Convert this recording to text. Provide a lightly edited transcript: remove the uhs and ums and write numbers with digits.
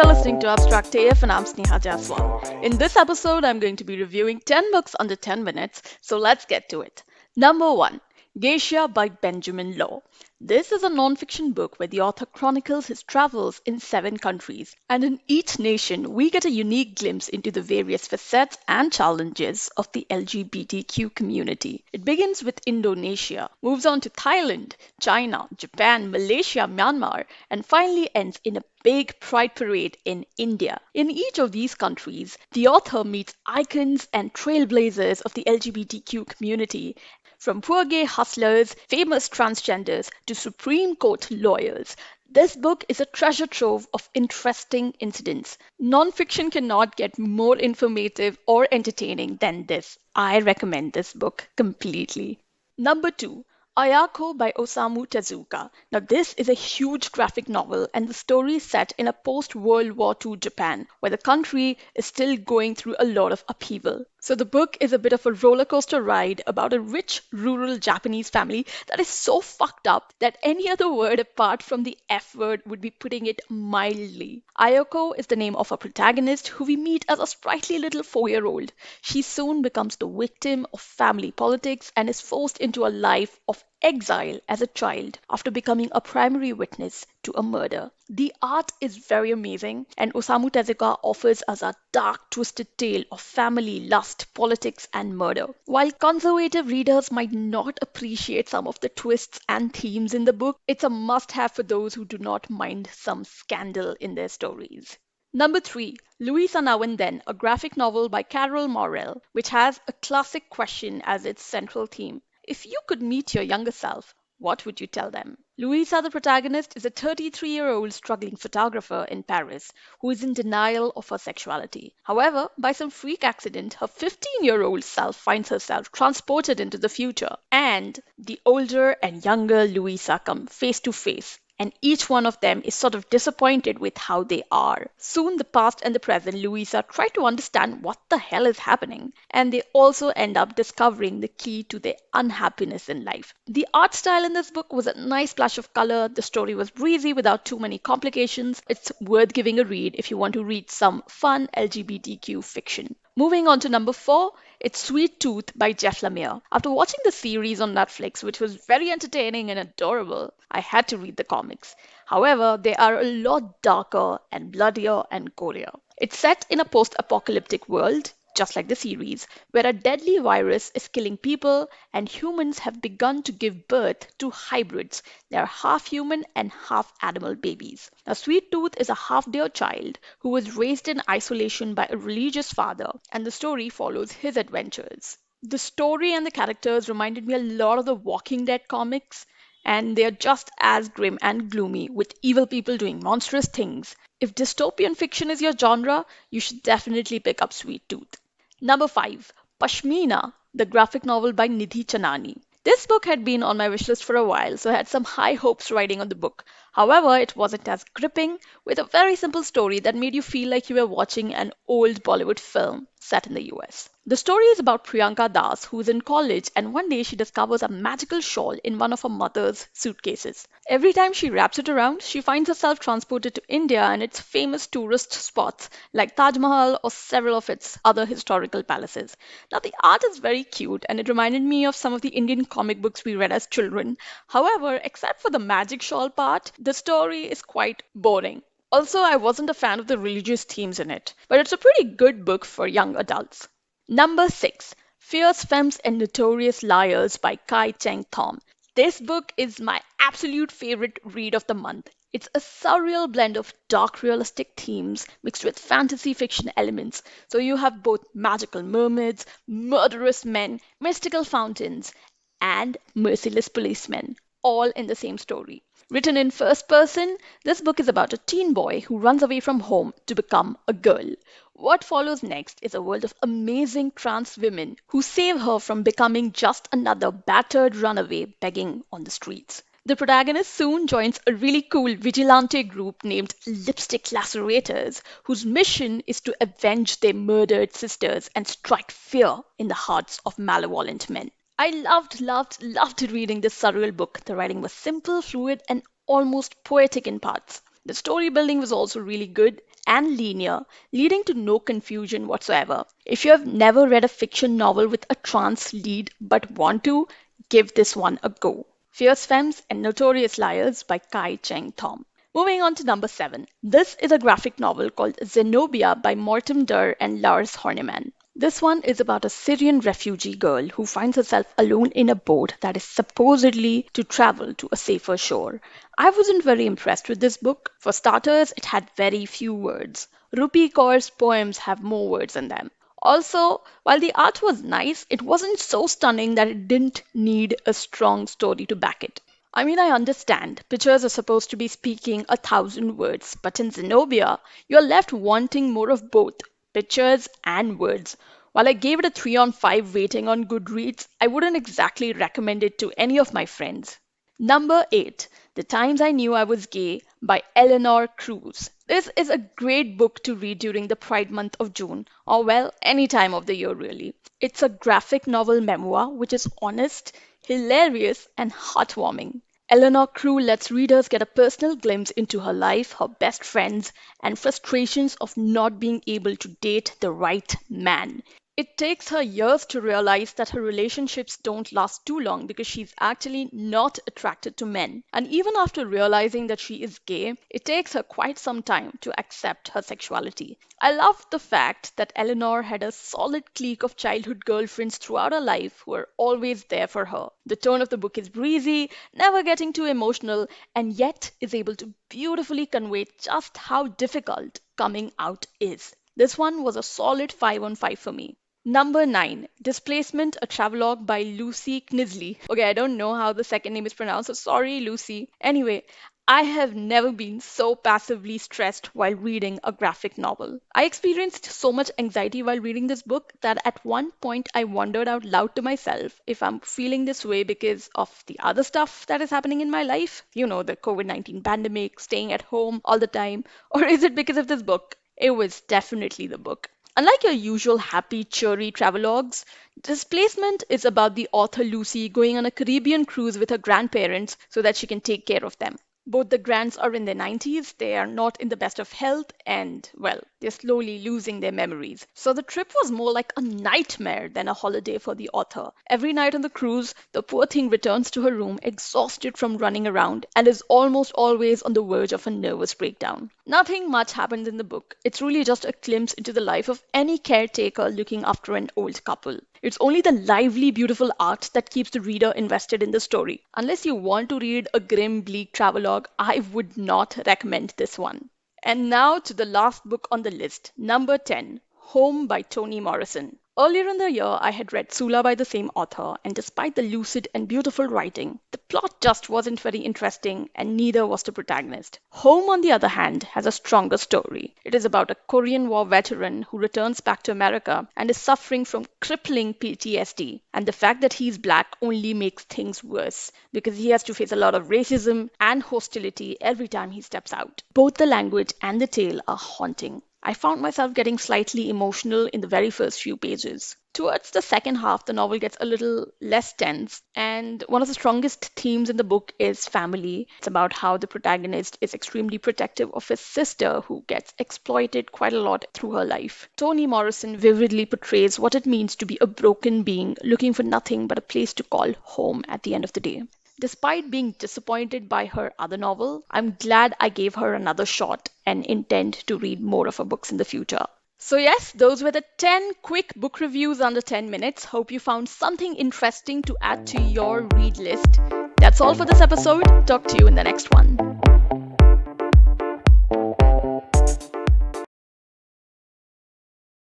you're listening to Abstract AF and I'm Sneha Jaswal. In this episode, I'm going to be reviewing 10 books under 10 minutes, so let's get to it. Number 1, Geisha by Benjamin Law. This is a non-fiction book where the author chronicles his travels in 7 countries, and in each nation, we get a unique glimpse into the various facets and challenges of the LGBTQ community. It begins with Indonesia, moves on to Thailand, China, Japan, Malaysia, Myanmar, and finally ends in a big pride parade in India. In each of these countries, the author meets icons and trailblazers of the LGBTQ community, from poor gay hustlers, famous transgenders, to Supreme Court lawyers. This book is a treasure trove of interesting incidents. Nonfiction cannot get more informative or entertaining than this. I recommend this book completely. Number 2, Ayako by Osamu Tezuka. Now, this is a huge graphic novel, and the story is set in a post World War II Japan, where the country is still going through a lot of upheaval. So, the book is a bit of a roller coaster ride about a rich rural Japanese family that is so fucked up that any other word apart from the F word would be putting it mildly. Ayoko is the name of our protagonist, who we meet as a sprightly little 4-year-old. She soon becomes the victim of family politics and is forced into a life of exile as a child after becoming a primary witness to a murder. The art is very amazing, and Osamu Tezuka offers us a dark, twisted tale of family, lust, politics, and murder. While conservative readers might not appreciate some of the twists and themes in the book, it's a must have for those who do not mind some scandal in their stories. Number 3, Luisa Now and Then, a graphic novel by Carol Morel, which has a classic question as its central theme. If you could meet your younger self, what would you tell them? Luisa, the protagonist, is a 33-year-old struggling photographer in Paris who is in denial of her sexuality. However, by some freak accident, her 15-year-old self finds herself transported into the future, and the older and younger Luisa come face to face, and each one of them is sort of disappointed with how they are. Soon, the past and the present Luisa try to understand what the hell is happening, and they also end up discovering the key to their unhappiness in life. The art style in this book was a nice splash of color, the story was breezy without too many complications. It's worth giving a read if you want to read some fun LGBTQ fiction. Moving on to number 4, it's Sweet Tooth by Jeff Lemire. After watching the series on Netflix, which was very entertaining and adorable, I had to read the comics. However, they are a lot darker and bloodier and gorier. It's set in a post-apocalyptic world, just like the series, where a deadly virus is killing people and humans have begun to give birth to hybrids. They are half human and half animal babies. Now, Sweet Tooth is a half-deer child who was raised in isolation by a religious father, and the story follows his adventures. The story and the characters reminded me a lot of the Walking Dead comics, and they are just as grim and gloomy, with evil people doing monstrous things. If dystopian fiction is your genre, you should definitely pick up Sweet Tooth. Number 5, Pashmina, the graphic novel by Nidhi Chanani. This book had been on my wishlist for a while, so I had some high hopes riding on the book. However, it wasn't as gripping, with a very simple story that made you feel like you were watching an old Bollywood film set in the US. The story is about Priyanka Das, who is in college, and one day she discovers a magical shawl in one of her mother's suitcases. Every time she wraps it around, she finds herself transported to India and its famous tourist spots like Taj Mahal or several of its other historical palaces. Now, the art is very cute and it reminded me of some of the Indian comic books we read as children. However, except for the magic shawl part, the story is quite boring. Also, I wasn't a fan of the religious themes in it, but it's a pretty good book for young adults. Number 6, Fierce Femmes and Notorious Liars by Kai Cheng Thom. This book is my absolute favorite read of the month. It's a surreal blend of dark realistic themes mixed with fantasy fiction elements. So you have both magical mermaids, murderous men, mystical fountains, and merciless policemen, all in the same story. Written in first person, this book is about a teen boy who runs away from home to become a girl. What follows next is a world of amazing trans women who save her from becoming just another battered runaway begging on the streets. The protagonist soon joins a really cool vigilante group named Lipstick Lacerators, whose mission is to avenge their murdered sisters and strike fear in the hearts of malevolent men. I loved reading this surreal book. The writing was simple, fluid, and almost poetic in parts. The story building was also really good, and linear, leading to no confusion whatsoever. If you have never read a fiction novel with a trans lead but want to, give this one a go. Fierce Femmes and Notorious Liars by Kai Cheng Thom. Moving on to number 7. This is a graphic novel called Zenobia by Morten Durr and Lars Horneman. This one is about a Syrian refugee girl who finds herself alone in a boat that is supposedly to travel to a safer shore. I wasn't very impressed with this book. For starters, it had very few words. Rupi Kaur's poems have more words in them. Also, while the art was nice, it wasn't so stunning that it didn't need a strong story to back it. I mean, I understand. Pictures are supposed to be speaking 1,000 words, but in Zenobia, you're left wanting more of both pictures and words. While I gave it a 3 on 5 rating on Goodreads, I wouldn't exactly recommend it to any of my friends. Number 8, The Times I Knew I Was Gay by Eleanor Cruz. This is a great book to read during the Pride month of June, or well, any time of the year really. It's a graphic novel memoir which is honest, hilarious, and heartwarming. Eleanor Crew lets readers get a personal glimpse into her life, her best friends, and frustrations of not being able to date the right man. It takes her years to realize that her relationships don't last too long because she's actually not attracted to men. And even after realizing that she is gay, it takes her quite some time to accept her sexuality. I love the fact that Eleanor had a solid clique of childhood girlfriends throughout her life who are always there for her. The tone of the book is breezy, never getting too emotional, and yet is able to beautifully convey just how difficult coming out is. This one was a solid 5 on 5 for me. Number 9, Displacement, a travelogue by Lucy Knisley. Okay, I don't know how the second name is pronounced, so sorry, Lucy. Anyway, I have never been so passively stressed while reading a graphic novel. I experienced so much anxiety while reading this book that at one point I wondered out loud to myself if I'm feeling this way because of the other stuff that is happening in my life. You know, the COVID-19 pandemic, staying at home all the time, or is it because of this book? It was definitely the book. Unlike your usual happy, cheery travelogues, Displacement is about the author Lucy going on a Caribbean cruise with her grandparents so that she can take care of them. Both the grands are in their 90s, they are not in the best of health, and, well, they're slowly losing their memories. So the trip was more like a nightmare than a holiday for the author. Every night on the cruise, the poor thing returns to her room exhausted from running around and is almost always on the verge of a nervous breakdown. Nothing much happens in the book. It's really just a glimpse into the life of any caretaker looking after an old couple. It's only the lively, beautiful art that keeps the reader invested in the story. Unless you want to read a grim, bleak travelogue, I would not recommend this one. And now to the last book on the list, number 10, Home by Toni Morrison. Earlier in the year, I had read Sula by the same author, and despite the lucid and beautiful writing, the plot just wasn't very interesting, and neither was the protagonist. Home, on the other hand, has a stronger story. It is about a Korean War veteran who returns back to America and is suffering from crippling PTSD. And the fact that he's black only makes things worse because he has to face a lot of racism and hostility every time he steps out. Both the language and the tale are haunting. I found myself getting slightly emotional in the very first few pages. Towards the second half, the novel gets a little less tense, and one of the strongest themes in the book is family. It's about how the protagonist is extremely protective of his sister, who gets exploited quite a lot through her life. Toni Morrison vividly portrays what it means to be a broken being looking for nothing but a place to call home at the end of the day. Despite being disappointed by her other novel, I'm glad I gave her another shot and intend to read more of her books in the future. So, yes, those were the 10 quick book reviews under 10 minutes. Hope you found something interesting to add to your read list. That's all for this episode. Talk to you in the next one.